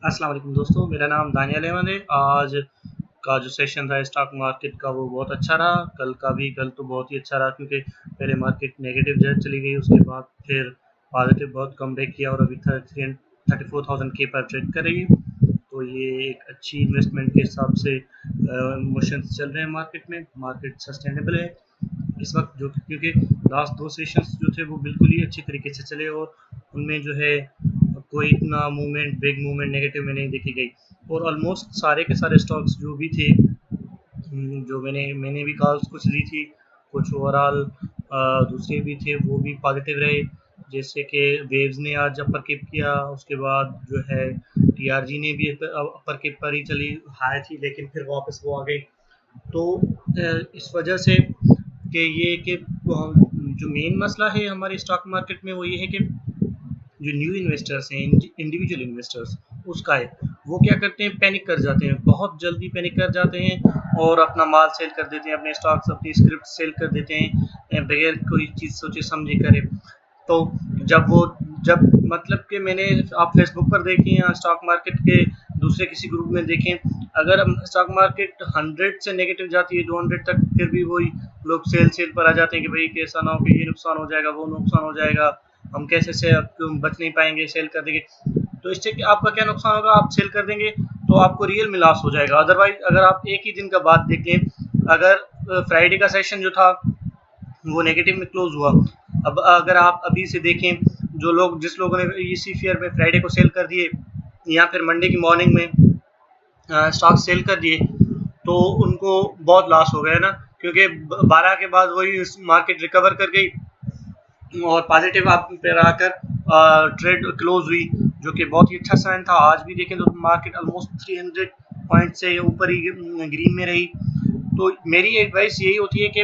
अस्सलाम वालेकुम दोस्तों, मेरा नाम दानियल अहमद है। आज का जो सेशन था स्टॉक मार्केट का वो बहुत अच्छा रहा। कल तो बहुत ही अच्छा रहा क्योंकि पहले मार्केट नेगेटिव जगह चली गई, उसके बाद फिर पॉजिटिव बहुत कम बैक किया और अभी 34,000 के पर ट्रेड कर रही है। तो ये एक अच्छी इन्वेस्टमेंट के हिसाब से मोशंस चल रहे हैं मार्केट में। मार्केट सस्टेनेबल है इस वक्त, जो क्योंकि लास्ट दो सेशंस जो थे वो बिल्कुल ही अच्छी तरीके से चले और उनमें जो है कोई इतना मूवमेंट, बिग मूवमेंट नेगेटिव में नहीं देखी गई। और ऑलमोस्ट सारे के सारे स्टॉक्स जो भी थे, जो मैंने भी कॉल्स कुछ दी थी, कुछ ओवरऑल दूसरे भी थे वो भी पॉजिटिव रहे। जैसे कि वेव्स ने आज अपर किप किया, उसके बाद जो है टीआरजी ने भी अपर किप पर ही चली, हाई थी लेकिन फिर वापस वो आ गई। तो इस वजह से कि ये कि जो मेन मसला है हमारे स्टॉक मार्केट में वो ये है कि जो न्यू इन्वेस्टर्स हैं, इंडिविजुअल इन्वेस्टर्स, उसका है वो क्या करते हैं, पैनिक कर जाते हैं, बहुत जल्दी पैनिक कर जाते हैं और अपना माल सेल कर देते हैं, अपने स्टॉक्स, अपनी स्क्रिप्ट सेल कर देते हैं बगैर कोई चीज़ सोचे समझे करे। तो जब मतलब कि मैंने, आप फेसबुक पर देखें या स्टॉक मार्केट के दूसरे किसी ग्रुप में देखें, अगर स्टॉक मार्केट 100 से नेगेटिव जाती है 200 तक, फिर भी वही लोग सेल पर आ जाते हैं कि भाई कैसा ना हो कि ये नुकसान हो जाएगा, वो नुकसान हो जाएगा, हम कैसे से बच नहीं पाएंगे, सेल कर देंगे। तो इससे कि आपका क्या नुकसान होगा, आप सेल कर देंगे तो आपको रियल में लॉस हो जाएगा। अदरवाइज अगर आप एक ही दिन का बात देखें, अगर फ्राइडे का सेशन जो था वो नेगेटिव में क्लोज हुआ, अब अगर आप अभी से देखें, जिस लोगों ने इसी फेयर में फ्राइडे को सेल कर दिए या फिर मंडे की मॉर्निंग में स्टॉक सेल कर दिए, तो उनको बहुत लॉस हो गया ना, क्योंकि 12 के बाद वही मार्केट रिकवर कर गई और पॉजिटिव आप पर आकर ट्रेड क्लोज हुई, जो कि बहुत ही अच्छा साइन था। आज भी देखें तो मार्केट ऑलमोस्ट 300 पॉइंट से ऊपर ही ग्रीन में रही। तो मेरी एडवाइस यही होती है कि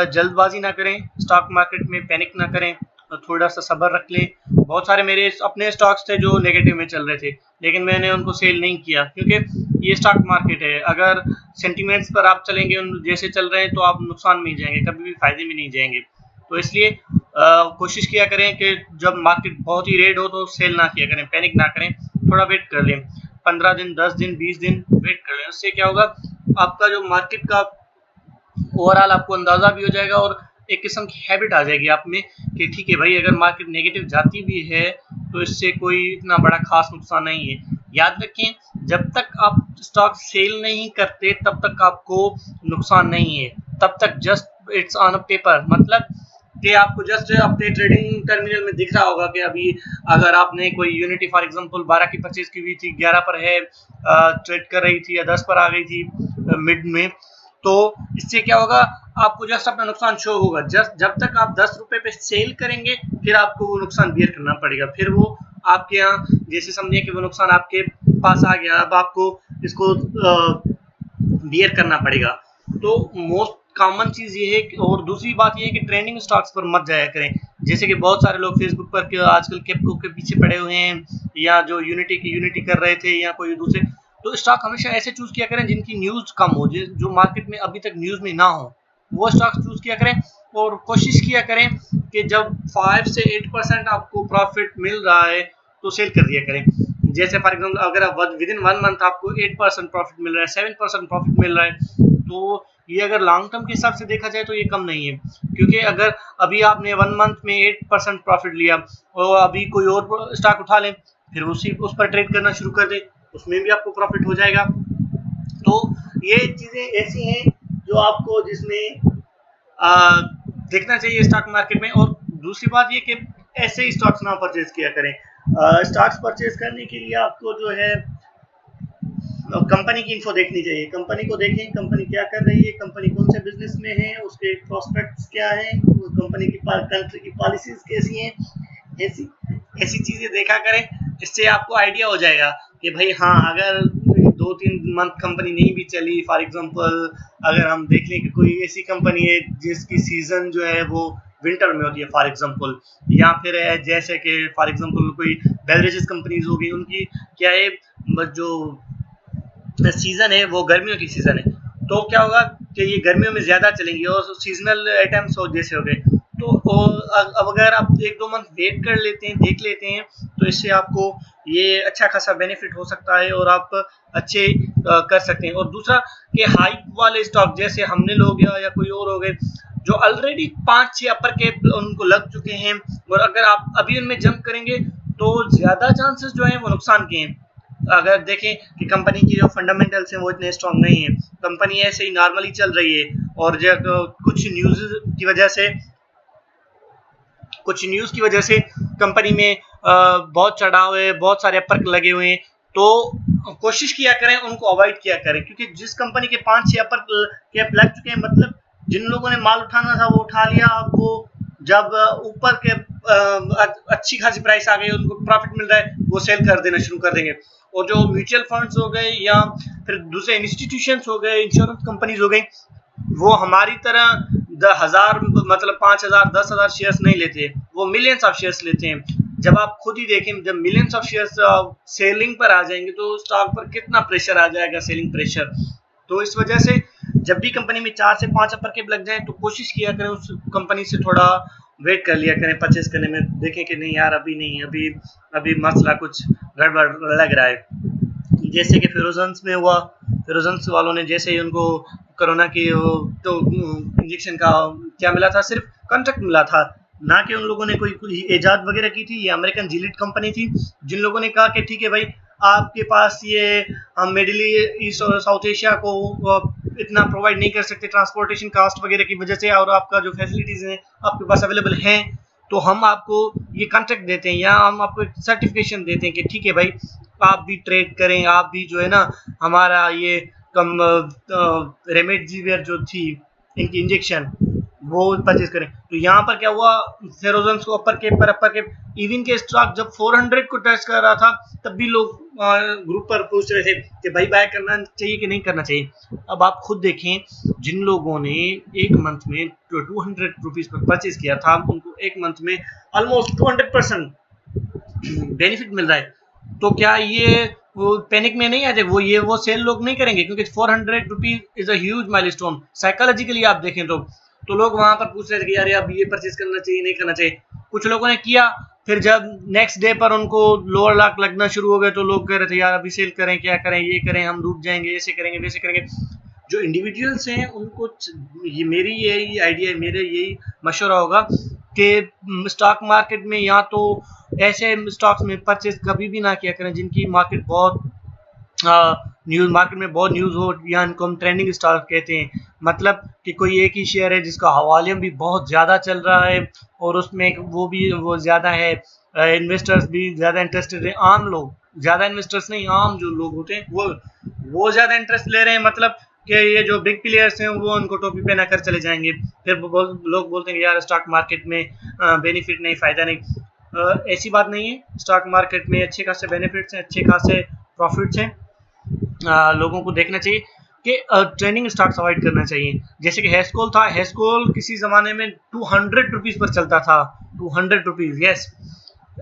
जल्दबाजी ना करें, स्टॉक मार्केट में पैनिक ना करें, थोड़ा सा सब्र रख लें। बहुत सारे मेरे अपने स्टॉक्स थे जो नेगेटिव में चल रहे थे, लेकिन मैंने उनको सेल नहीं किया क्योंकि ये स्टॉक मार्केट है। अगर सेंटिमेंट्स पर आप चलेंगे उन जैसे चल रहे हैं तो आप नुकसान में ही जाएंगे, कभी भी फायदे में नहीं जाएंगे। तो इसलिए कोशिश किया करें कि जब मार्केट बहुत ही रेड हो तो सेल ना किया करें, पैनिक ना करें, थोड़ा वेट कर लें, 15 दिन, 10 दिन, 20 दिन वेट कर लें। उससे क्या होगा, आपका जो मार्केट का ओवरऑल आपको अंदाजा भी हो जाएगा और एक किस्म की हैबिट आ जाएगी आप में कि ठीक है भाई, अगर मार्केट नेगेटिव जाती भी है तो इससे कोई इतना बड़ा खास नुकसान नहीं है। याद रखें, जब तक आप स्टॉक सेल नहीं करते तब तक आपको नुकसान नहीं है, तब तक just it's on a paper, मतलब कि आपको जस्ट अपने ट्रेडिंग टर्मिनल में दिख रहा होगा कि अभी अगर आपने कोई यूनिटी फॉर एग्जांपल 12 की परचेज की हुई थी, 11 पर है, ट्रेड कर रही थी या 10 पर आ गई थी मिड में, तो इससे क्या होगा, आपको जस्ट अपना नुकसान शो होगा। जस्ट जब तक आप 10 रुपए पे सेल करेंगे फिर आपको वो नुकसान बियर करना पड़ेगा, फिर वो आपके यहाँ जैसे समझिए कि वो नुकसान आपके पास आ गया, अब आपको इसको बियर करना पड़ेगा। तो मोस्ट कॉमन चीज ये है और दूसरी बात ये है कि ट्रेंडिंग स्टॉक्स पर मत जाया करें। जैसे कि बहुत सारे लोग फेसबुक पर आजकल केपको के पीछे पड़े हुए हैं, या जो यूनिटी कर रहे थे या कोई दूसरे, तो स्टॉक हमेशा ऐसे चूज किया करें जिनकी न्यूज कम हो, जो मार्केट में अभी तक न्यूज में ना हो, वो स्टॉक चूज किया करें। और कोशिश किया करें कि जब 5 से 8% आपको प्रॉफिट मिल रहा है तो सेल कर दिया करें। जैसे फॉर एग्जाम्पल अगर आप विद इन 1 मंथ आपको 8% प्रॉफिट मिल रहा है, 7% प्रॉफिट मिल रहा है, तो ये अगर लॉन्ग टर्म के हिसाब से देखा जाए तो ये कम नहीं है। क्योंकि अगर अभी आपने 1 मंथ में 8% प्रॉफिट लिया और अभी कोई और स्टॉक उठा लें, फिर उस पर ट्रेड करना शुरू कर दे, उसमें भी आपको प्रॉफिट हो जाएगा। तो ये चीजें ऐसी हैं जो आपको जिसमें देखना चाहिए स्टॉक मार्केट में। और दूसरी बात ये कि ऐसे ही स्टॉक्स ना परचेज किया करें। स्टॉक्स परचेज करने के लिए आपको जो है कंपनी की इन्फो देखनी चाहिए, कंपनी को देखें, कंपनी क्या कर रही है, कंपनी कौन से बिजनेस में है, उसके प्रोस्पेक्ट्स क्या है, कंपनी की कंट्री की पॉलिसीज कैसी हैं, ऐसी ऐसी चीजें देखा करें। इससे आपको आइडिया हो जाएगा कि भाई हाँ, अगर 2-3 मंथ कंपनी नहीं भी चली, फॉर एग्जांपल अगर हम देख लें कि कोई ऐसी कंपनी है जिसकी सीजन जो है वो विंटर में होती है फॉर एग्जांपल, या फिर जैसे कि फॉर एग्जांपल कोई बेवरेजेस कंपनीज होगी, उनकी क्या है, जो सीजन है वो गर्मियों की सीजन है, तो क्या होगा कि ये गर्मियों में ज्यादा चलेंगी और सीजनल आइटम्स हो जैसे हो गए, तो अब अगर आप 1-2 मंथ वेट कर लेते हैं, देख लेते हैं, तो इससे आपको ये अच्छा खासा बेनिफिट हो सकता है और आप अच्छे कर सकते हैं। और दूसरा कि हाइप वाले स्टॉक जैसे हमने हो गया या कोई और हो गए जो ऑलरेडी 5-6 अपर कैप उनको लग चुके हैं, और अगर आप अभी उनमें जंप करेंगे तो ज्यादा चांसेस जो है वो नुकसान के हैं। अगर देखें कि कंपनी की जो फंडामेंटल्स हैं वो इतने स्ट्रॉन्ग नहीं है, कंपनी ऐसे ही नॉर्मली चल रही है, और जब कुछ न्यूज़ की वजह से कंपनी में बहुत चढ़ाव है, बहुत सारे अपर लगे हुए हैं, तो कोशिश किया करें उनको अवॉइड किया करें, क्योंकि जिस कंपनी के 5-6 अपर कैप लग चुके हैं, मतलब जिन लोगों ने माल उठाना था वो उठा लिया, अब वो जब ऊपर के अच्छी खासी प्राइस आ गई, उनको प्रॉफिट मिल रहा है, वो सेल कर देना शुरू कर देंगे। और जो म्यूचुअल फंड्स हो गए या फिर दूसरे इंस्टीट्यूशंस हो गए, इंश्योरेंस कंपनीज हो गई, वो हमारी तरह हजार मतलब 5,000 10,000 शेयर्स नहीं लेते, वो मिलियंस ऑफ शेयर्स लेते हैं। जब आप खुद ही देखें, जब मिलियंस ऑफ शेयर्स सेलिंग पर आ जाएंगे तो स्टॉक पर कितना प्रेशर आ जाएगा, सेलिंग प्रेशर। तो इस वजह से जब भी कंपनी में 4 से 5 अपर कैप लग जाए तो कोशिश किया करें उस कंपनी से थोड़ा वेट कर लिया करें परचेस करने में, देखें कि नहीं यार अभी नहीं, अभी मसला कुछ गड़बड़ लग रहा है। जैसे कि फिरोजन्स में हुआ, फिरोजन्स वालों ने जैसे ही उनको कोरोना की तो इंजेक्शन का क्या मिला था, सिर्फ कॉन्ट्रैक्ट मिला था, ना कि उन लोगों ने कोई इजाद वगैरह की थी। ये अमेरिकन जीलिट कंपनी थी जिन लोगों ने कहा कि ठीक है भाई, आपके पास ये हम मिडिल ईस्ट और साउथ एशिया को इतना प्रोवाइड नहीं कर सकते ट्रांसपोर्टेशन कास्ट वगैरह की वजह से, और आपका जो फैसिलिटीज हैं आपके पास अवेलेबल हैं, तो हम आपको ये कॉन्ट्रैक्ट देते हैं या हम आपको एक सर्टिफिकेशन देते हैं कि ठीक है भाई, आप भी ट्रेड करें, आप भी जो है ना हमारा ये कम रेमडेसिविर जो थी इनकी इंजेक्शन वो परचेज करें। तो यहाँ पर क्या हुआ, फेरोजन्स को अपर केप इवन के स्टॉक जब 400 को टच कर रहा था तब भी लोग ग्रुप पर पूछ रहे थे कि भाई बाय करना चाहिए कि नहीं करना चाहिए। अब आप खुद देखें, जिन लोगों ने एक मंथ में 200 रुपीज पर परचेज किया था, उनको एक मंथ में ऑलमोस्ट 200% बेनिफिट मिल रहा है। तो क्या ये वो पैनिक में नहीं आ जाए, वो सेल लोग नहीं करेंगे, क्योंकि 400 rupees is a huge milestone. Psychologically आप देखें तो लोग वहां पर पूछ रहे थे कि यार अब ये परचेज करना चाहिए नहीं करना चाहिए। कुछ लोगों ने किया, फिर जब नेक्स्ट डे पर उनको लोअर लॉक लगना शुरू हो गए तो लोग कह रहे थे यार अभी सेल करें, क्या करें, ये करें, हम डूब जाएंगे, ऐसे करेंगे वैसे करेंगे। जो इंडिविजुअल्स हैं उनको ये मेरी यही आइडिया, मेरे यही मशवरा होगा कि स्टॉक मार्केट में या तो ऐसे स्टॉक्स में परचेज कभी भी ना किया करें जिनकी मार्केट बहुत न्यूज मार्केट में बहुत न्यूज हो, या इनको हम ट्रेंडिंग स्टॉक कहते हैं। मतलब कि कोई एक ही शेयर है जिसका वॉल्यूम भी बहुत ज़्यादा चल रहा है और उसमें वो ज़्यादा है, इन्वेस्टर्स भी ज़्यादा इंटरेस्टेड है, आम लोग ज़्यादा इन्वेस्टर्स नहीं, आम जो लोग होते हैं वो ज़्यादा इंटरेस्ट ले रहे हैं, मतलब कि ये जो बिग प्लेयर्स हैं वो उनको टोपी पहना कर चले जाएंगे। फिर लोग बोलते हैं यार स्टॉक मार्केट में बेनिफिट नहीं, फ़ायदा नहीं। ऐसी बात नहीं है, स्टॉक मार्केट में अच्छे खासे बेनिफिट्स हैं, अच्छे खासे प्रॉफिट्स हैं। लोगों को देखना चाहिए कि ट्रेंडिंग स्टॉक्स अवॉइड करना चाहिए। जैसे कि हेस्कोल था, हेस्कोल किसी ज़माने में 200 रुपीज़ पर चलता था, 200 रुपीज़, यस।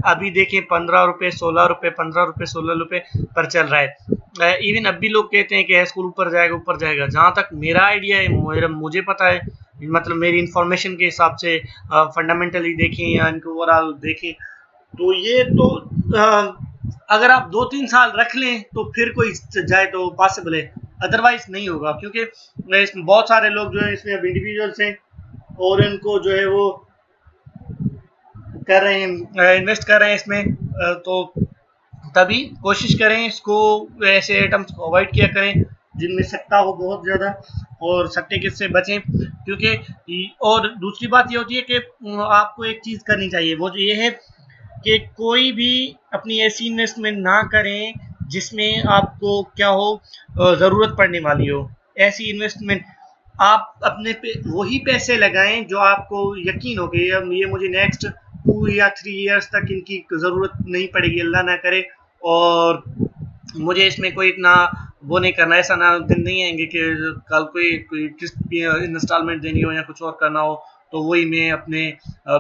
अभी देखें 15 रुपये, 16 रुपये, 15 रुपये, 16 रुपये पर चल रहा है। इवन अब भी लोग कहते हैं कि हेस्कोल ऊपर जाएगा। जहाँ तक मेरा आइडिया है, मुझे पता है, मतलब मेरी इंफॉर्मेशन के हिसाब से फंडामेंटली देखें या इनको ओवरऑल देखें, तो ये तो अगर आप 2-3 साल रख लें तो फिर कोई जाए तो पॉसिबल है, अदरवाइज नहीं होगा। क्योंकि इसमें बहुत सारे लोग जो है इसमें अब इंडिविजुअल्स हैं और इनको जो है वो कर रहे हैं, इन्वेस्ट कर रहे हैं इसमें, तो तभी कोशिश करें इसको, ऐसे आइटम्स को अवॉइड किया करें जिनमें सट्टा हो बहुत ज़्यादा, और सट्टे किससे बचें। क्योंकि और दूसरी बात ये होती है कि आपको एक चीज़ करनी चाहिए, वो जो ये है कि कोई भी अपनी ऐसी इन्वेस्टमेंट ना करें जिसमें आपको क्या हो, ज़रूरत पड़ने वाली हो। ऐसी इन्वेस्टमेंट आप अपने पे वही पैसे लगाएं जो आपको यकीन हो कि ये मुझे नेक्स्ट 2 या 3 इयर्स तक इनकी ज़रूरत नहीं पड़ेगी, अल्लाह ना करे, और मुझे इसमें कोई इतना वो नहीं करना, ऐसा ना दिन नहीं आएंगे कि कल कोई किस्त इंस्टॉलमेंट देनी हो या कुछ और करना हो तो वही मैं अपने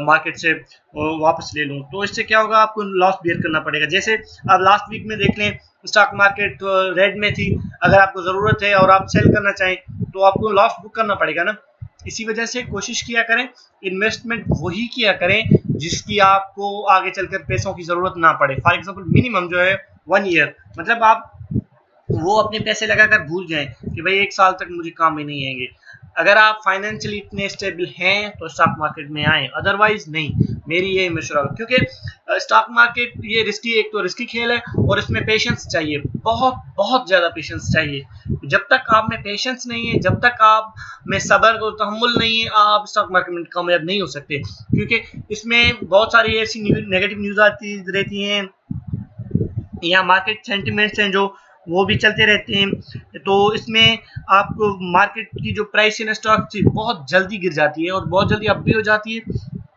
मार्केट से वापस ले लूँ। तो इससे क्या होगा, आपको लॉस बेयर करना पड़ेगा। जैसे आप लास्ट वीक में देख लें, स्टॉक मार्केट रेड में थी, अगर आपको ज़रूरत है और आप सेल करना चाहें तो आपको लॉस बुक करना पड़ेगा ना। इसी वजह से कोशिश किया करें इन्वेस्टमेंट वही किया करें जिसकी आपको आगे चलकर पैसों की जरूरत ना पड़े। फॉर एग्जांपल मिनिमम जो है 1 ईयर, मतलब आप वो अपने पैसे लगाकर भूल जाएं कि भाई 1 साल तक मुझे काम में नहीं आएंगे। अगर आप फाइनेंशियली इतने स्टेबल हैं तो स्टॉक मार्केट में आए, अदरवाइज नहीं। मेरी ये मशवरा, क्योंकि स्टॉक मार्केट ये रिस्की, एक तो रिस्की खेल है और इसमें पेशेंस चाहिए, बहुत बहुत ज़्यादा पेशेंस चाहिए। जब तक आप में पेशेंस नहीं है, जब तक आप में सब्र और तहम्मुल नहीं है, आप स्टॉक मार्केट में कामयाब नहीं हो सकते, क्योंकि इसमें बहुत सारी ऐसी नेगेटिव न्यूज़ आती रहती हैं या मार्केट सेंटिमेंट्स हैं जो वो भी चलते रहते हैं। तो इसमें आपको मार्केट की जो प्राइस इन स्टॉक थी बहुत जल्दी गिर जाती है और बहुत जल्दी अप भी हो जाती है,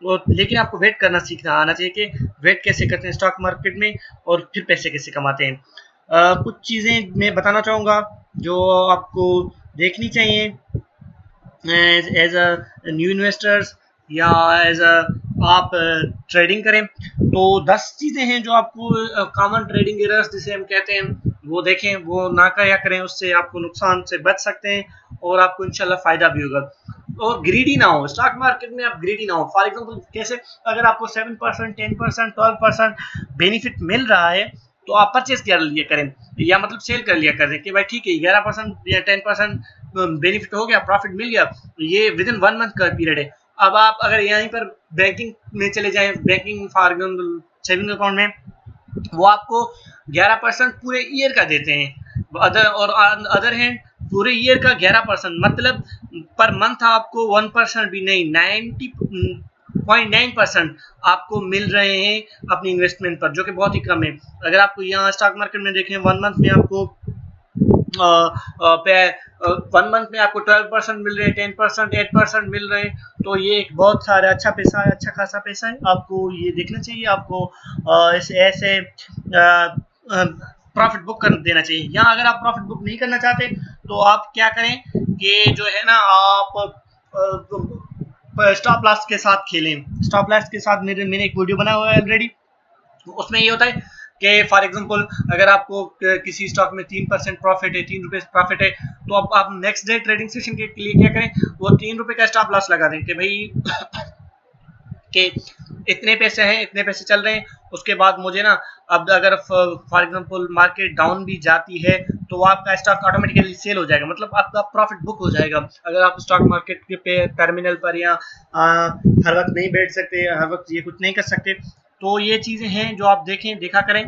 और लेकिन आपको वेट करना सीखना आना चाहिए कि वेट कैसे करते हैं स्टॉक मार्केट में और फिर पैसे कैसे कमाते हैं। कुछ चीज़ें मैं बताना चाहूँगा जो आपको देखनी चाहिए एज अ न्यू इन्वेस्टर्स या एज अ आप ट्रेडिंग करें। तो 10 चीज़ें हैं जो आपको कॉमन ट्रेडिंग एरर्स जिसे हम कहते हैं वो देखें, वो ना किया करें, उससे आपको नुकसान से बच सकते हैं और आपको इंशाल्लाह फ़ायदा भी होगा। और ग्रीडी ना हो स्टॉक मार्केट में, आप ग्रीडी ना हो। फॉर एग्जांपल कैसे, अगर आपको 7%, 10%, 12% बेनिफिट मिल रहा है तो आप परचेज कर लिया करें, या मतलब सेल कर लिया करें कि भाई ठीक है 11% या 10% बेनिफिट हो गया, प्रॉफिट मिल गया, ये विद इन 1 मंथ का पीरियड है। अब आप अगर यहीं पर बैंकिंग में चले जाएं, banking for example saving account में, वो आपको 11% पूरे ईयर का देते हैं। अदर हैंड पूरे ईयर का 11%, मतलब पर मंथ आपको 1% भी नहीं, 90.9% आपको मिल रहे हैं अपनी इन्वेस्टमेंट पर, जो कि बहुत ही कम है। अगर आपको यहाँ स्टॉक मार्केट में देखें 1 मंथ में आपको 1 मंथ में आपको 12% मिल रहे हैं, 10%, 8% मिल रहे हैं, तो ये एक बहुत सारा अच्छा पैसा है, अच्छा खासा पैसा है। आपको ये देखना चाहिए, आपको ऐसे प्रॉफिट बुक कर देना चाहिए। या अगर आप प्रॉफिट बुक नहीं करना चाहते तो आप क्या करें कि जो है ना, आप स्टॉप लॉस के साथ खेलें। स्टॉप लॉस के साथ मैंने एक वीडियो बनाया हुआ है ऑलरेडी, उसमें ये होता है कि फॉर एग्जांपल अगर आपको किसी स्टॉक में 3% प्रॉफिट है, 3 रुपये प्रॉफिट है, तो आप नेक्स्ट डे ट्रेडिंग सेशन के लिए क्या करें, वो 3 रुपये का स्टॉप लॉस लगा दें कि भाई कि इतने पैसे हैं, इतने पैसे चल रहे हैं, उसके बाद मुझे ना, अब अगर फॉर एग्जांपल मार्केट डाउन भी जाती है तो आपका स्टॉक ऑटोमेटिकली सेल हो जाएगा, मतलब आपका प्रॉफिट बुक हो जाएगा। अगर आप स्टॉक मार्केट के पे टर्मिनल पर या हर वक्त नहीं बैठ सकते, हर वक्त ये कुछ नहीं कर सकते, तो ये चीज़ें हैं जो आप देखा करें।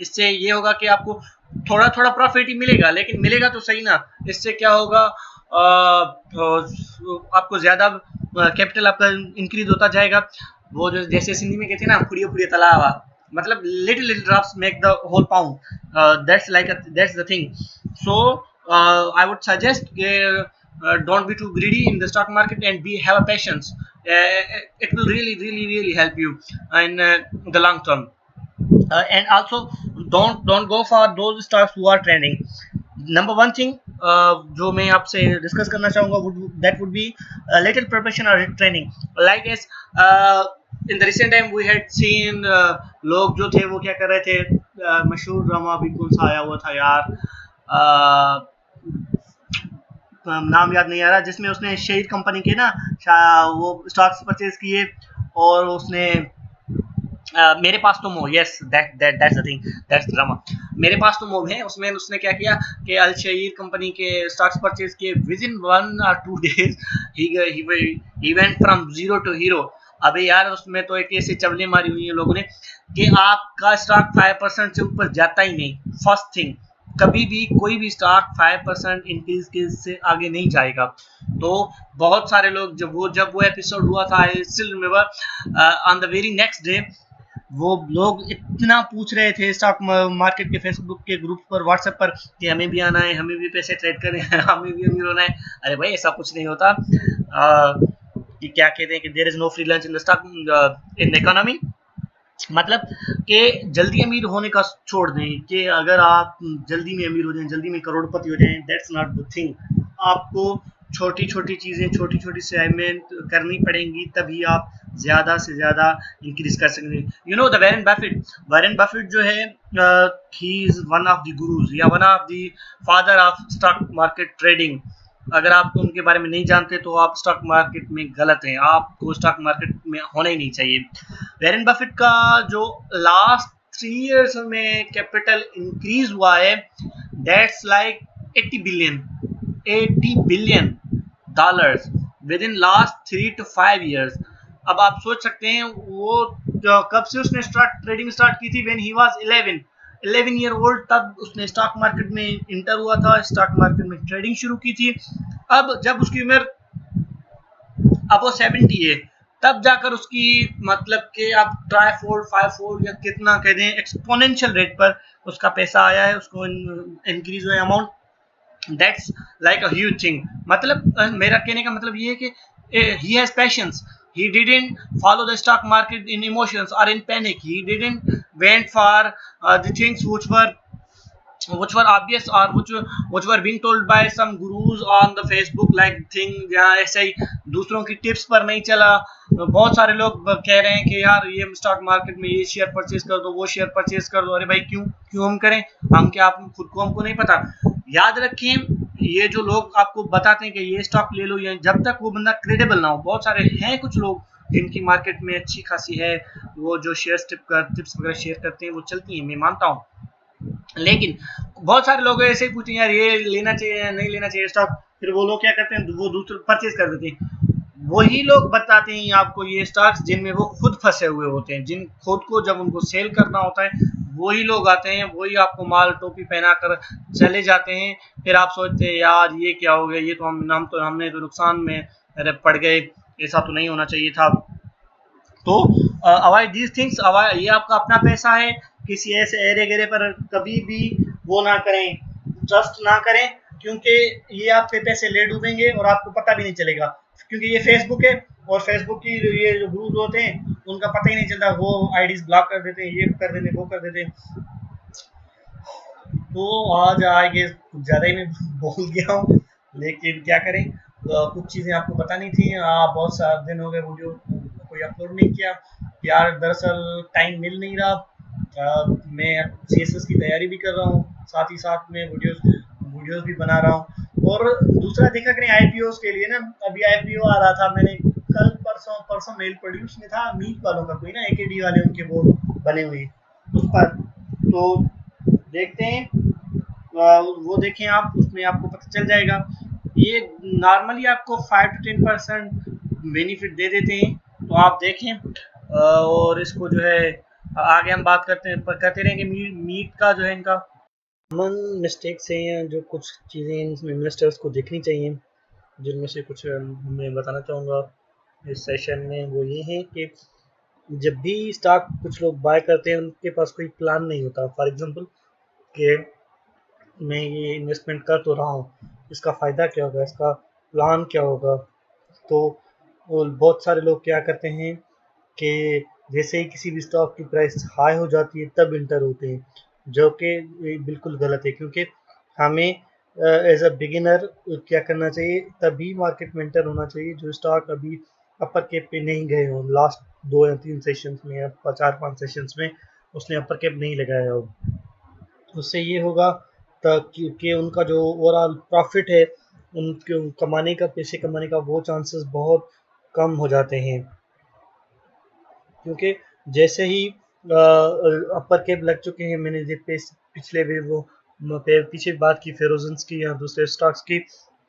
इससे ये होगा कि आपको थोड़ा थोड़ा प्रॉफिट ही मिलेगा, लेकिन मिलेगा तो सही ना। इससे क्या होगा, आपको ज़्यादा कैपिटल आपका इंक्रीज होता जाएगा। वो जो जैसे सिंधी में कहते हैं ना, फुड़ियो फुड़ियो तलावा, मतलब little little drops make the whole pound, that's the thing. So I would suggest don't be too greedy in the stock market and have a patience. It will really help you in the long term. And also don't go for those stocks who are trending. Number one thing जो मैं आपसे discuss करना चाहूँगा that would be little preparation or training. Like as in the recent time we had seen लोग जो थे वो क्या कर रहे थे, मशहूर ड्रामा अभी कौन सा आया हुआ था यार, नाम याद नहीं आ रहा, जिसमें उसने शेयर कंपनी के ना वो स्टॉक्स परचेज किए और उसने मेरे पास तो मोह, yes that's the thing, that's drama, मेरे पास तो मोह है। उसमें उसने क्या किया कि अल शहीर कंपनी के स्टॉक्स परचेज किए, विद इन 1 or 2 days ही went from zero to hero. अबे यार उसमें तो एक ऐसी चवले मारी हुई है लोगों ने कि आपका स्टॉक 5% से ऊपर जाता ही नहीं। फर्स्ट थिंग, कभी भी कोई भी स्टॉक 5% इंक्रीज से आगे नहीं जाएगा। तो बहुत सारे लोग जब वो एपिसोड हुआ था, I still remember on the very next day, वो लोग इतना पूछ रहे थे स्टॉक मार्केट के फेसबुक के ग्रुप पर, व्हाट्सएप पर, कि हमें भी आना है, हमें भी पैसे ट्रेड करने हैं, हमें भी अमीर होना है। अरे भाई ऐसा कुछ नहीं होता। कि क्या कहते हैं कि there is no free lunch in the stock in economy, मतलब कि जल्दी अमीर होने का छोड़ दें कि अगर आप जल्दी में अमीर हो जाएं, जल्दी में करोड़पति हो जाएं, दैट्स नॉट द थिंग। आपको छोटी छोटी चीज़ें, छोटी छोटी सेविंग करनी पड़ेंगी, तभी आप ज़्यादा से ज़्यादा इंक्रीज कर सकेंगे। You know the Warren Buffett जो है, he is one of the gurus या one of the father of stock market trading. अगर आप उनके बारे में नहीं जानते तो आप स्टॉक मार्केट में गलत हैं, आपको स्टॉक मार्केट में होना ही नहीं चाहिए। वॉरेन बफेट का जो लास्ट 3 इयर्स में कैपिटल इंक्रीज हुआ है, that's like 80 billion dollars with in last 3 to 5 years। अब आप सोच सकते हैं वो कब से उसने ट्रेडिंग स्टार्ट की थी, when he was 11 year old, तब उसने स्टॉक मार्केट में इंटर हुआ था, स्टॉक मार्केट में ट्रेडिंग शुरू की थी। अब जब उसकी उम्र, अब वो 70 है, तब जाकर उसकी मतलब कि आप ट्राईफोल्ड 5 फोल्ड या कितना कह दें एक्सपोनेंशियल रेट पर उसका पैसा आया है, उसको इंक्रीज हुआ amount. That's like a huge thing. मतलब मेरा कहने का मतलब ये है कि he has patience, he didn't follow the stock market in emotions or in panic, he didn't went for the things which were obvious or which were being told by some gurus on the Facebook like thing, जहाँ ऐसे ही दूसरों की tips पर नहीं चला। बहुत सारे लोग कह रहे हैं कि यार ये स्टॉक मार्केट में ये शेयर परचेज कर दो, वो शेयर परचेज कर दो। अरे भाई क्यों क्यों हम करें, हम क्या आप खुद को हमको नहीं पता। याद रखें, ये जो लोग आपको बताते हैं कि ये स्टॉक ले लो, या जब तक वो बंदा क्रेडिबल ना हो, बहुत सारे हैं कुछ लोग जिनकी मार्केट में अच्छी खासी है, वो जो शेयर टिप्स वगैरह शेयर करते हैं वो चलती हैं, मैं मानता हूँ। लेकिन बहुत सारे लोग ऐसे ही पूछते हैं यार ये लेना चाहिए या नहीं लेना चाहिए स्टॉक, फिर वो लोग क्या करते हैं, वो दूसरे परचेज कर देते हैं। वही लोग बताते हैं आपको ये स्टॉक्स जिनमें वो खुद फंसे हुए होते हैं, जिन खुद को जब उनको सेल करना होता है वही लोग आते हैं, वही आपको माल टोपी पहना कर चले जाते हैं। फिर आप सोचते हैं यार ये क्या हो गया, ये तो हमने तो नुकसान में पड़ गए, ऐसा तो नहीं होना चाहिए था। तो अवॉइड दीज थिंग्स, ये आपका अपना पैसा है, किसी ऐसे एरे गेरे पर कभी भी वो ना करें, ट्रस्ट ना करें, क्योंकि ये आपके पैसे ले डूबेंगे और आपको पता भी नहीं चलेगा। क्योंकि ये फेसबुक है और फेसबुक की ये जो ग्रुप होते हैं उनका पता ही नहीं चलता, वो आईडीज ब्लॉक कर देते हैं, ये कर देते हैं, वो कर देते हैं। तो आज आगे कुछ ज़्यादा ही मैं बोल गया हूँ, लेकिन क्या करें, कुछ चीज़ें आपको बतानी थी। बहुत सारे दिन हो गए वीडियो कोई अपलोड नहीं किया यार, दरअसल टाइम मिल नहीं रहा। मैं CSS की तैयारी भी कर रहा हूँ, साथ ही साथ में वीडियोस भी बना रहा हूँ। और दूसरा देखा करें IPOs के लिए ना, अभी IPO आ रहा था, मैंने कल परसों मेल पढ़ी, उसमें था मीट वालों का कोई ना, AKD वाले उनके वो बने हुए उस पर, तो देखते हैं, वो देखें आप, उसमें आपको पता चल जाएगा। ये नॉर्मली आपको 5 to 10% बेनिफिट दे देते हैं, तो आप देखें। और इसको जो है आगे हम बात करते रहेंगे मीट का जो है इनका कॉमन मिस्टेक्स हैं, या जो कुछ चीज़ें इसमें इन्वेस्टर्स को देखनी चाहिए, जिनमें से कुछ मैं बताना चाहूँगा इस सेशन में। वो ये है कि जब भी स्टॉक कुछ लोग बाय करते हैं उनके पास कोई प्लान नहीं होता। फॉर एग्जांपल कि मैं ये इन्वेस्टमेंट कर तो रहा हूँ, इसका फ़ायदा क्या होगा, इसका प्लान क्या होगा। तो बहुत सारे लोग क्या करते हैं कि जैसे ही किसी भी स्टॉक की प्राइस हाई हो जाती है तब इंटर होते हैं, जो कि बिल्कुल गलत है। क्योंकि हमें एज अ बिगिनर क्या करना चाहिए, तभी मार्केट में इंटर होना चाहिए जो स्टॉक अभी अपर कैप पे नहीं गए हों, लास्ट 2 या 3 सेशंस में या 4-5 सेशंस में उसने अपर कैप नहीं लगाया हो। उससे ये होगा कि उनका जो ओवरऑल प्रॉफिट है, उनके कमाने का, पैसे कमाने का वो चांसेस बहुत कम हो जाते हैं। क्योंकि जैसे ही अपर कैप लग चुके हैं, मैंने पिछले भी वो पीछे बात की फेरोजन्स की या दूसरे स्टॉक्स की,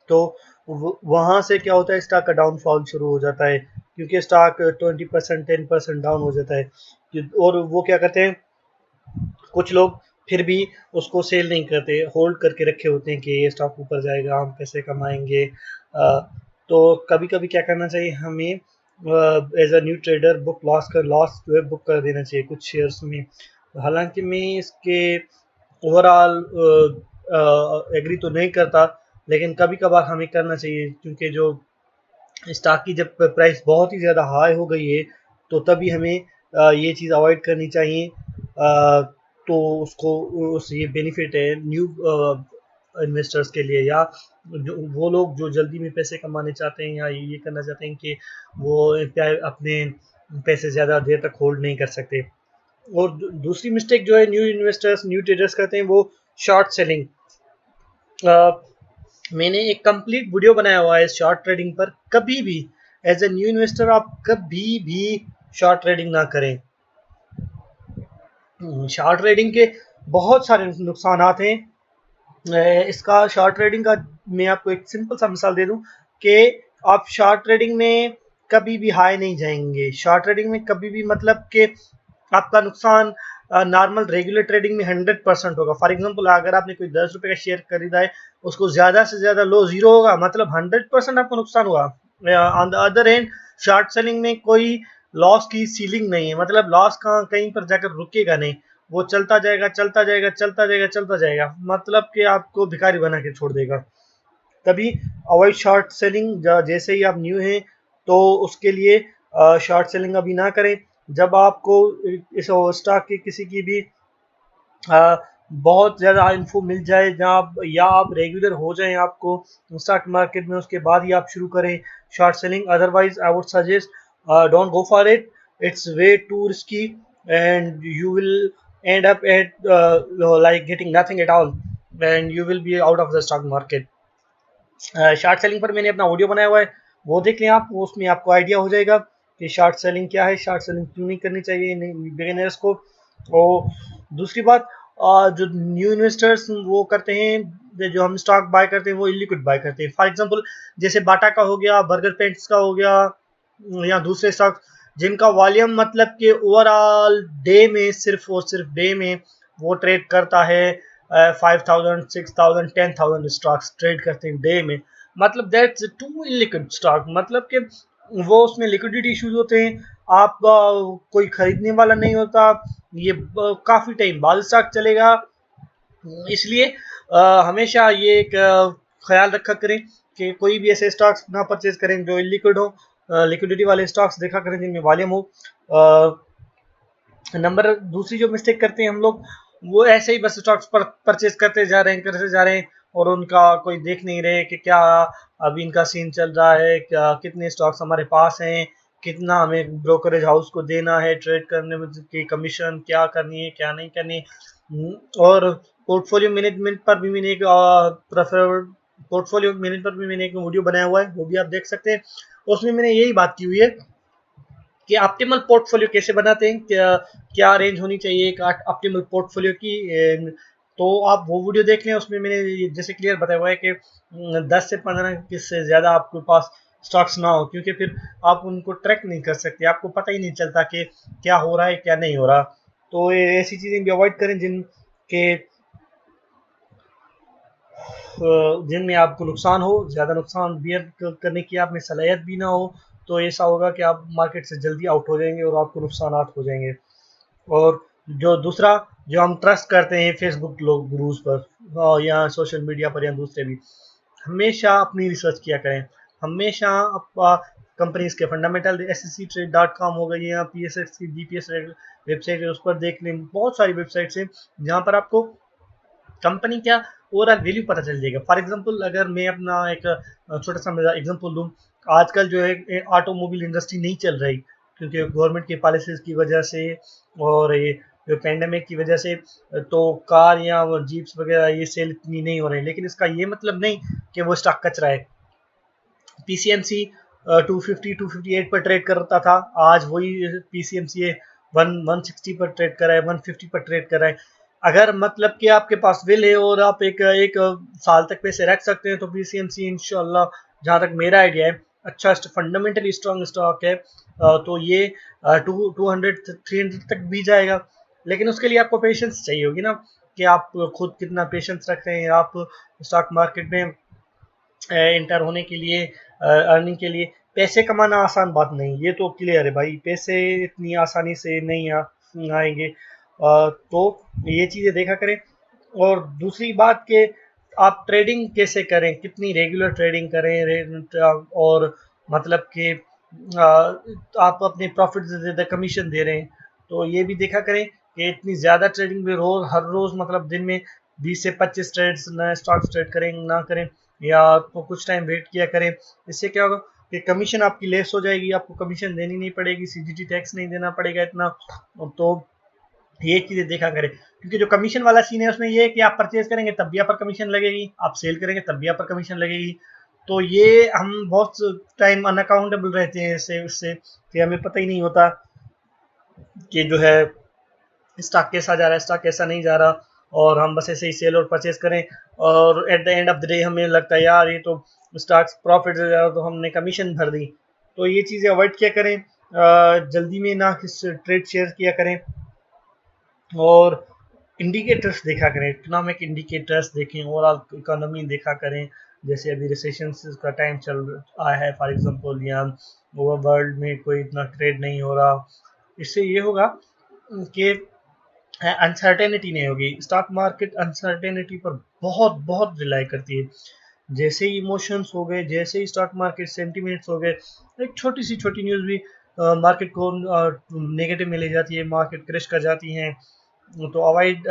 तो वहाँ से क्या होता है, स्टॉक का डाउनफॉल शुरू हो जाता है, क्योंकि स्टॉक 20% 10% डाउन हो जाता है। और वो क्या करते हैं, कुछ लोग फिर भी उसको सेल नहीं करते, होल्ड करके रखे होते हैं कि ये स्टॉक ऊपर जाएगा, हम पैसे कमाएंगे। तो कभी कभी क्या करना चाहिए हमें, as a new trader loss जो है बुक कर देना चाहिए कुछ शेयर्स में। हालांकि मैं इसके ओवरऑल एग्री तो नहीं करता, लेकिन कभी कभार हमें करना चाहिए, क्योंकि जो स्टॉक की जब प्राइस बहुत ही ज़्यादा हाई हो गई है तो तभी हमें ये चीज़ अवॉइड करनी चाहिए। तो उस ये बेनिफिट है न्यू इन्वेस्टर्स के लिए, या वो लोग जो जल्दी में पैसे कमाने चाहते हैं, या ये करना चाहते हैं कि वो अपने पैसे ज़्यादा देर तक होल्ड नहीं कर सकते। और दूसरी मिस्टेक जो है न्यू ट्रेडर्स करते हैं, वो शॉर्ट सेलिंग। मैंने एक कंप्लीट वीडियो बनाया हुआ है शॉर्ट ट्रेडिंग पर। कभी भी एज ए न्यू इन्वेस्टर आप कभी भी शॉर्ट ट्रेडिंग ना करें। शॉर्ट ट्रेडिंग के बहुत सारे नुकसान हैं। इसका शॉर्ट ट्रेडिंग का मैं आपको एक सिंपल सा मिसाल दे दूं कि आप शॉर्ट ट्रेडिंग में कभी भी हाई नहीं जाएंगे। शॉर्ट ट्रेडिंग में कभी भी मतलब कि आपका नुकसान नॉर्मल रेगुलर ट्रेडिंग में 100% होगा। फॉर एग्जांपल अगर आपने कोई 10 रुपए का शेयर खरीदा है, उसको ज्यादा से ज्यादा लो जीरो होगा, मतलब 100% आपको नुकसान हुआ। On the other hand short selling में कोई लॉस की सीलिंग नहीं है, मतलब लॉस कहीं पर जाकर रुकेगा नहीं, वो चलता जाएगा चलता जाएगा चलता जाएगा चलता जाएगा, मतलब कि आपको भिखारी बना के छोड़ देगा। तभी अवॉइड शॉर्ट सेलिंग। जैसे ही आप न्यू हैं तो उसके लिए शॉर्ट सेलिंग अभी ना करें। जब आपको इस स्टॉक की किसी की भी बहुत ज़्यादा इन्फो मिल जाए, जहाँ आप रेगुलर हो जाएं आपको स्टॉक मार्केट में, उसके बाद ही आप शुरू करें short selling. Otherwise I would suggest don't go for it, it's way too risky and you will end up at like getting nothing at all and you will be out of the stock market. Short selling पर मैंने अपना audio बनाया हुआ है, वो देख लें आप, उसमें आपको आइडिया हो जाएगा कि शॉर्ट सेलिंग क्या है, शॉर्ट सेलिंग क्यों नहीं करनी चाहिए बिगिनर्स को। और दूसरी बात, जो न्यू इन्वेस्टर्स वो करते हैं, जो हम स्टॉक बाय करते हैं वो इलिक्विड बाय करते हैं। फॉर एग्जांपल जैसे बाटा का हो गया, बर्गर पेंट्स का हो गया, या दूसरे स्टॉक जिनका वॉल्यूम मतलब कि ओवरऑल डे में सिर्फ और सिर्फ डे में वो ट्रेड करता है 5000 6000 10,000 स्टॉक्स ट्रेड करते हैं डे में, मतलब दैट्स टू इलिक्विड स्टॉक, मतलब कि वो उसमें लिक्विडिटी इश्यूज होते हैं। आप कोई खरीदने वाला नहीं होता, ये काफी टाइम बाद स्टॉक चलेगा। इसलिए हमेशा ये एक ख्याल रखा करें कि कोई भी ऐसे स्टॉक्स ना परचेज करें जो इलिक्विड हो। लिक्विडिटी वाले स्टॉक्स देखा करें जिनमें वॉल्यूम हो। नंबर दूसरी जो मिस्टेक करते हैं हम लोग, वो ऐसे ही बस स्टॉक्स पर परचेज करते जा रहे हैं करते जा रहे हैं और उनका कोई देख नहीं रहे कि क्या अभी इनका सीन चल रहा है, क्या कितने स्टॉक्स हमारे पास हैं, कितना हमें ब्रोकरेज हाउस को देना है ट्रेड करने में की कमीशन, क्या करनी है क्या नहीं करनी। और पोर्टफोलियो मैनेजमेंट पर भी मैंने एक पोर्टफोलियो मैनेजमेंट पर भी मैंने एक वीडियो बनाया हुआ है, वो भी आप देख सकते हैं। उसमें मैंने यही बात की हुई है कि ऑप्टिमल पोर्टफोलियो कैसे बनाते हैं, क्या रेंज होनी चाहिए एक ऑप्टिमल पोर्टफोलियो की। तो आप वो वीडियो देख लें, उसमें मैंने जैसे क्लियर बताया हुआ है कि 10 से 15 से ज़्यादा आपके पास स्टॉक्स ना हो, क्योंकि फिर आप उनको ट्रैक नहीं कर सकते, आपको पता ही नहीं चलता कि क्या हो रहा है क्या नहीं हो रहा। तो ऐसी चीज़ें भी अवॉइड करें जिनमें आपको नुकसान हो, ज़्यादा नुकसान बियर करने की आप में सलाहियत भी ना हो। तो ऐसा होगा कि आप मार्केट से जल्दी आउट हो जाएंगे और आपको नुकसान हो जाएंगे। और जो दूसरा, जो हम ट्रस्ट करते हैं फेसबुक लोग ग्रुप्स पर या सोशल मीडिया पर या दूसरे भी, हमेशा अपनी रिसर्च किया करें। हमेशा कंपनीज के फंडामेंटल SECtrade.com हो गई या PSX की DPS वेबसाइट है, उस पर देख लें। बहुत सारी वेबसाइट्स हैं जहाँ पर आपको कंपनी क्या ओवरऑल वैल्यू पता चल जाएगा। फॉर एग्जांपल अगर मैं अपना एक छोटा सा एग्जांपल दूं, आजकल जो है ऑटोमोबाइल इंडस्ट्री नहीं चल रही क्योंकि गवर्नमेंट की पॉलिसीज की वजह से और ये जो पेंडेमिक की वजह से, तो कार या जीप्स वगैरह ये सेल इतनी नहीं हो रही। लेकिन इसका ये मतलब नहीं कि वो स्टॉक कचरा है। PCMC 258 पर ट्रेड करता था, आज वही PCMC 160 पर ट्रेड कर रहा है, 150 पर ट्रेड कर रहा है। अगर मतलब कि आपके पास विल है और आप एक साल तक पैसे रख सकते हैं तो PCMC इंशाल्लाह, जहाँ तक मेरा आइडिया है, अच्छा फंडामेंटली स्ट्रॉन्ग स्टॉक है। तो ये 200 300 तक भी जाएगा। लेकिन उसके लिए आपको पेशेंस चाहिए होगी ना, कि आप खुद कितना पेशेंस रखते हैं आप स्टॉक मार्केट में इंटर होने के लिए, अर्निंग के लिए। पैसे कमाना आसान बात नहीं, ये तो क्लियर है भाई, पैसे इतनी आसानी से नहीं आएंगे। तो ये चीज़ें देखा करें। और दूसरी बात कि आप ट्रेडिंग कैसे करें, कितनी रेगुलर ट्रेडिंग करें, और मतलब कि आप अपने प्रॉफिट से ज़्यादा कमीशन दे रहे हैं, तो ये भी देखा करें कि इतनी ज़्यादा ट्रेडिंग में हर रोज़ मतलब दिन में 20 से 25 ट्रेड्स नए स्टॉक्स ट्रेड करें ना करें, या तो कुछ टाइम वेट किया करें। इससे क्या होगा कि कमीशन आपकी लेस हो जाएगी, आपको कमीशन देनी नहीं पड़ेगी, CGT टैक्स नहीं देना पड़ेगा इतना। तो ये चीजें देखा करें, क्योंकि जो कमीशन वाला सीन है उसमें ये है कि आप परचेज करेंगे तब भी आप पर कमीशन लगेगी, आप सेल करेंगे तब भी आप पर कमीशन लगेगी। तो ये हम बहुत टाइम अनअकाउंटेबल रहते हैं इससे उससे कि हमें पता ही नहीं होता कि जो है स्टॉक कैसा जा रहा है, स्टॉक कैसा नहीं जा रहा, और हम बस ऐसे ही सेल और परचेज करें, और eight the end of the day हमें लगता है यार ये तो स्टॉक प्रॉफिट से ज़्यादा तो हमने कमीशन भर दी। तो ये चीज़ें अवॉइड किया करें, जल्दी में ना किस ट्रेड शेयर किया करें, और इंडिकेटर्स देखा करें, इकोनॉमिक इंडिकेटर्स देखें, ओवरऑल इकोनॉमी देखा करें। जैसे अभी रिसेशन का टाइम चल रहा है फॉर एग्जांपल, या ओवर वर्ल्ड में कोई इतना ट्रेड नहीं हो रहा, इससे ये होगा कि अनसर्टेनिटी नहीं होगी। स्टॉक मार्केट अनसर्टेनिटी पर बहुत बहुत रिलाई करती है। जैसे ही इमोशंस हो गए, जैसे ही स्टॉक मार्केट सेंटिमेंट्स हो गए, एक छोटी सी छोटी न्यूज़ भी मार्केट को नेगेटिव में ले जाती है, मार्केट क्रैश कर जाती हैं। तो अवॉइड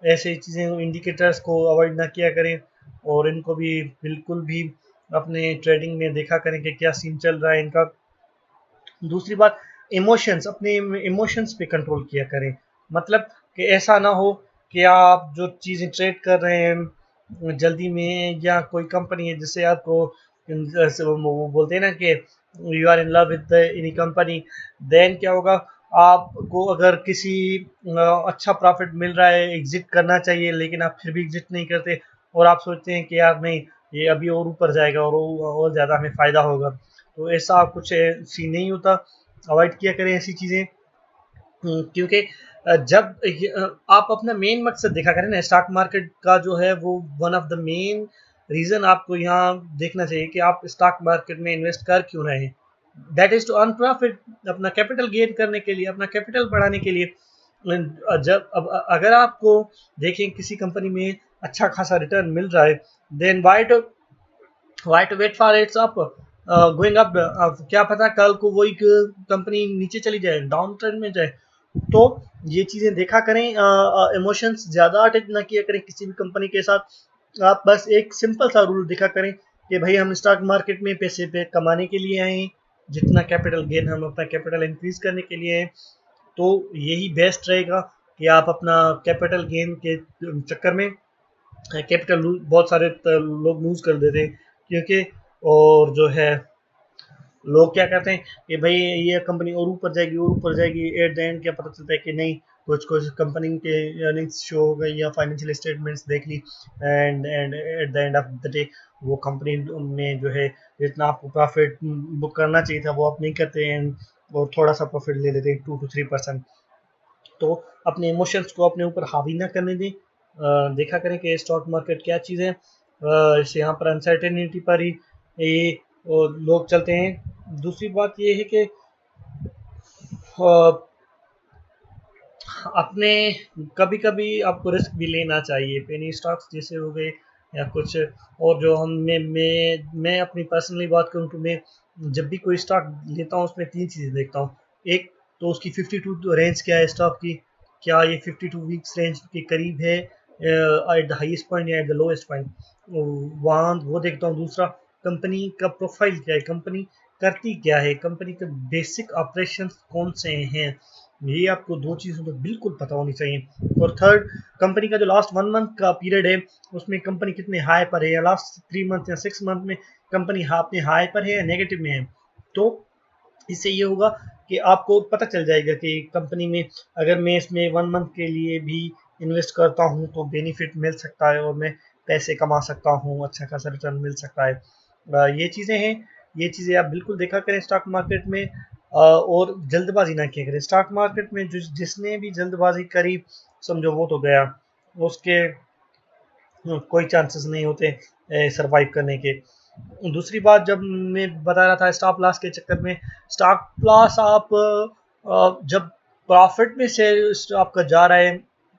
ऐसे चीज़ें, इंडिकेटर्स को अवॉइड ना किया करें, और इनको भी बिल्कुल भी अपने ट्रेडिंग में देखा करें कि क्या सीन चल रहा है इनका। दूसरी बात, इमोशंस, अपने इमोशंस पे कंट्रोल किया करें। मतलब कि ऐसा ना हो कि आप जो चीज़ें ट्रेड कर रहे हैं जल्दी में, या कोई कंपनी है जिससे आपको वो बोलते हैं ना कि you are in love with any company, then क्या होगा, आपको अगर किसी अच्छा प्रॉफिट मिल रहा है, एग्जिट करना चाहिए, लेकिन आप फिर भी एग्जिट नहीं करते, और आप सोचते हैं कि यार नहीं, ये अभी और ऊपर जाएगा और ज़्यादा हमें फ़ायदा होगा। तो ऐसा कुछ सीन नहीं होता, अवॉइड किया करें ऐसी चीज़ें। क्योंकि जब आप अपना मेन मकसद देखा करें ना, स्टॉक मार्केट का जो है वो one of the main reason आपको यहाँ देखना चाहिए कि आप स्टॉक मार्केट में इन्वेस्ट कर क्यों रहे हैं। That is to earn profit, अपना कैपिटल गेन करने के लिए, अपना कैपिटल बढ़ाने के लिए। जब अब अगर आपको देखें किसी कंपनी में अच्छा खासा रिटर्न मिल रहा है, then why to wait for its up going up. क्या पता कल को वही कंपनी नीचे चली जाए, डाउन ट्रेंड में जाए। तो ये चीज़ें देखा करें, इमोशंस ज़्यादा अटैच ना किया करें किसी भी कंपनी के साथ। आप बस एक सिंपल सा रूल देखा करें कि भाई हम स्टॉक मार्केट में पैसे पे कमाने के लिए आए हैं, जितना कैपिटल गेन हम अपना कैपिटल इंक्रीज करने के लिए हैं। तो यही बेस्ट रहेगा कि आप अपना कैपिटल गेन के चक्कर में कैपिटल बहुत सारे लोग लूज कर देते हैं, क्योंकि और जो है लोग क्या कहते हैं कि भाई ये कंपनी और ऊपर जाएगी और ऊपर जाएगी, एट द एंड क्या पता चलता है कि नहीं, कुछ कुछ कंपनी के अर्निंग्स शो हो गई या फाइनेंशियल स्टेटमेंट्स देख ली, and at the end of the day वो कंपनी में जो है जितना आपको प्रॉफिट बुक करना चाहिए था वो आप नहीं करते हैं, और थोड़ा सा प्रॉफिट ले लेते हैं 2 to 3%। तो अपने इमोशंस को अपने ऊपर हावी ना करने दें। देखा करें कि स्टॉक मार्केट क्या चीज़ है, इसे यहाँ पर अनसर्टेनिटी पर ही ये लोग चलते हैं। दूसरी बात ये है कि अपने कभी कभी आपको रिस्क भी लेना चाहिए, पेनी स्टॉक्स जैसे हो गए या कुछ और। जो हम मैं अपनी पर्सनली बात करूँ तो मैं जब भी कोई स्टॉक लेता हूँ उसमें 3 चीज़ें देखता हूँ। एक तो उसकी 52 रेंज क्या है स्टॉक की, क्या ये 52 वीक्स रेंज के करीब है एट द हाईएस्ट पॉइंट या एट द लोएस्ट पॉइंट, वहाँ वो देखता हूँ। दूसरा, कंपनी का प्रोफाइल क्या है, कंपनी करती क्या है, कंपनी के बेसिक ऑपरेशंस कौन से हैं, ये आपको 2 चीज़ों तो बिल्कुल पता होनी चाहिए। और थर्ड, कंपनी का जो लास्ट 1 मंथ का पीरियड है उसमें कंपनी कितने हाई पर है, या लास्ट 3 मंथ या 6 मंथ में कंपनी अपने हाई पर है या नेगेटिव में है। तो इससे ये होगा कि आपको पता चल जाएगा कि कंपनी में अगर मैं इसमें 1 मंथ के लिए भी इन्वेस्ट करता हूँ तो बेनिफिट मिल सकता है और मैं पैसे कमा सकता हूँ, अच्छा खासा रिटर्न मिल सकता है। ये चीज़ें हैं, ये चीज़ें आप बिल्कुल देखा करें स्टॉक मार्केट में। और जल्दबाजी ना किया करें स्टॉक मार्केट में, जिसने भी जल्दबाजी करी समझो वो तो गया, उसके कोई चांसेस नहीं होते सरवाइव करने के। दूसरी बात, जब मैं बता रहा था स्टॉप लॉस के चक्कर में, स्टॉप लॉस आप जब प्रॉफिट में से आपका जा रहा है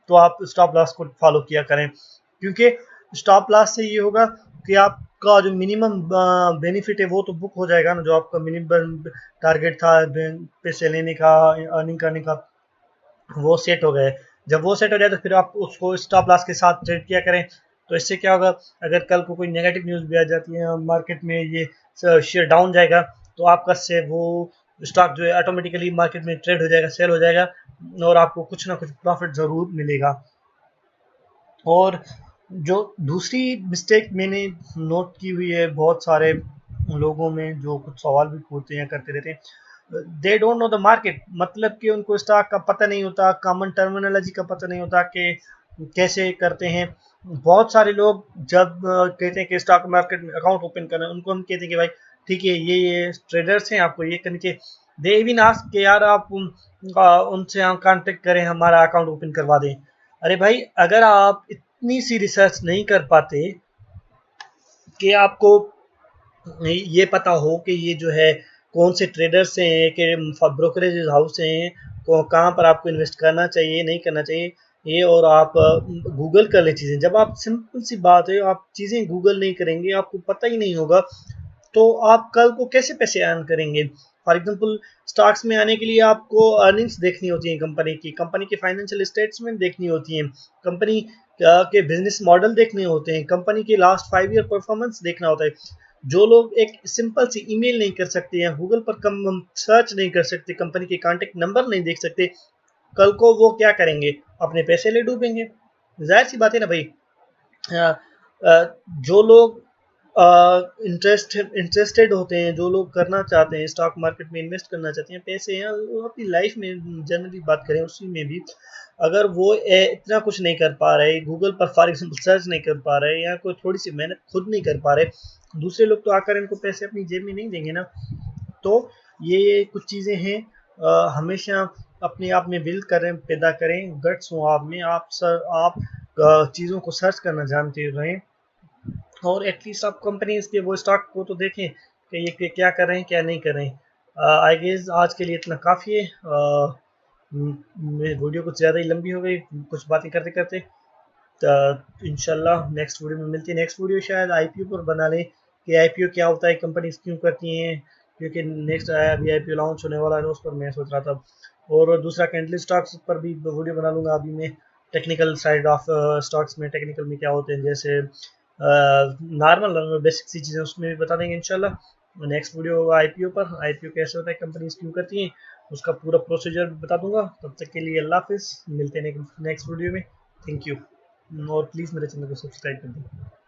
तो आप स्टॉप लॉस को फॉलो किया करें, क्योंकि स्टॉप लॉस से ये होगा कि आपका जो मिनिमम बेनिफिट है वो तो बुक हो जाएगा ना, जो आपका मिनिमम टारगेट था पैसे लेने का, अर्निंग करने का, वो सेट हो गए। जब वो सेट हो जाए तो फिर आप उसको स्टॉप लॉस के साथ ट्रेड किया करें। तो इससे क्या होगा, अगर कल को कोई नेगेटिव न्यूज़ भी आ जाती है मार्केट में, ये शेयर डाउन जाएगा, तो आपका से वो स्टॉक जो है ऑटोमेटिकली मार्केट में ट्रेड हो जाएगा, सेल हो जाएगा, और आपको कुछ ना कुछ प्रॉफिट ज़रूर मिलेगा। और जो दूसरी मिस्टेक मैंने नोट की हुई है बहुत सारे लोगों में, जो कुछ सवाल भी पूछते हैं करते रहते हैं, they don't know the market, मतलब कि उनको स्टॉक का पता नहीं होता, कॉमन टर्मिनोलॉजी का पता नहीं होता कि कैसे करते हैं। बहुत सारे लोग जब कहते हैं कि स्टॉक मार्केट में अकाउंट ओपन करना है, उनको हम कहते हैं कि भाई ठीक है ये ट्रेडर्स हैं, आपको ये करने के, दे इवन आस्क कि यार आप उनसे हम कांटेक्ट करें, हमारा अकाउंट ओपन करवा दें। अरे भाई अगर आप इतनी सी रिसर्च नहीं कर पाते कि आपको ये पता हो कि ये जो है कौन से ट्रेडर्स हैं, कि ब्रोकरेज हाउस हैं, कहाँ पर आपको इन्वेस्ट करना चाहिए नहीं करना चाहिए, ये, और आप गूगल कर ले चीज़ें। जब आप, सिंपल सी बात है, आप चीज़ें गूगल नहीं करेंगे, आपको पता ही नहीं होगा, तो आप कल को कैसे पैसे अर्न करेंगे। फॉर एग्जांपल स्टॉक्स में आने के लिए आपको अर्निंग्स देखनी होती है, कंपनी की फाइनेंशियल स्टेटमेंट देखनी होती है, कंपनी के बिजनेस मॉडल देखने होते हैं, कंपनी के लास्ट 5 ईयर परफॉर्मेंस देखना होता है। जो लोग एक सिंपल सी ईमेल नहीं कर सकते या गूगल पर कम सर्च नहीं कर सकते, कंपनी के कॉन्टेक्ट नंबर नहीं देख सकते, कल को वो क्या करेंगे, अपने पैसे ले डूबेंगे। जाहिर सी बात है ना भाई। जो लोग इंटरेस्टेड होते हैं, जो लोग करना चाहते हैं, स्टॉक मार्केट में इन्वेस्ट करना चाहते हैं, पैसे हैं वो अपनी लाइफ में जनरली बात करें उसी में भी, अगर वो इतना कुछ नहीं कर पा रहे, गूगल पर फॉर एग्जाम्पल सर्च नहीं कर पा रहे, या कोई थोड़ी सी मेहनत खुद नहीं कर पा रहे, दूसरे लोग तो आकर इनको पैसे अपनी जेब में नहीं देंगे ना। तो ये कुछ चीज़ें हैं, हमेशा अपने आप में बिल्ड करें, पैदा करें, गट्स हो आप में, आप चीज़ों को सर्च करना जानते रहें, और एटलीस्ट आप कंपनीज के वो स्टॉक को तो देखें कि ये क्या कर रहे हैं क्या नहीं कर रहे हैं। आई गेस आज के लिए इतना काफ़ी है। मेरी वीडियो कुछ ज़्यादा ही लंबी हो गई कुछ बातें करते करते। इंशाल्लाह नेक्स्ट वीडियो में मिलती है। नेक्स्ट वीडियो शायद आईपीओ पर बना लें कि आईपीओ क्या होता है, कंपनीज क्यों करती हैं, क्योंकि नेक्स्ट आया अभी आईपीओ लॉन्च होने वाला है, उस पर मैं सोच रहा था। और दूसरा कैंडल स्टॉक्स पर भी वीडियो बना लूँगा अभी मैं, टेक्निकल साइड ऑफ स्टॉक्स में, टेक्निकल में क्या होते हैं, जैसे नॉर्मल बेसिक सी चीज़ें उसमें भी बता देंगे इंशाल्लाह। नेक्स्ट वीडियो होगा आईपीओ पर, आईपीओ कैसे होता है, कंपनीज क्यों करती हैं, उसका पूरा प्रोसीजर बता दूंगा। तब तक के लिए अल्लाह हाफिज़, मिलते हैं नेक्स्ट वीडियो में। थैंक यू, और प्लीज़ मेरे चैनल को सब्सक्राइब कर दें।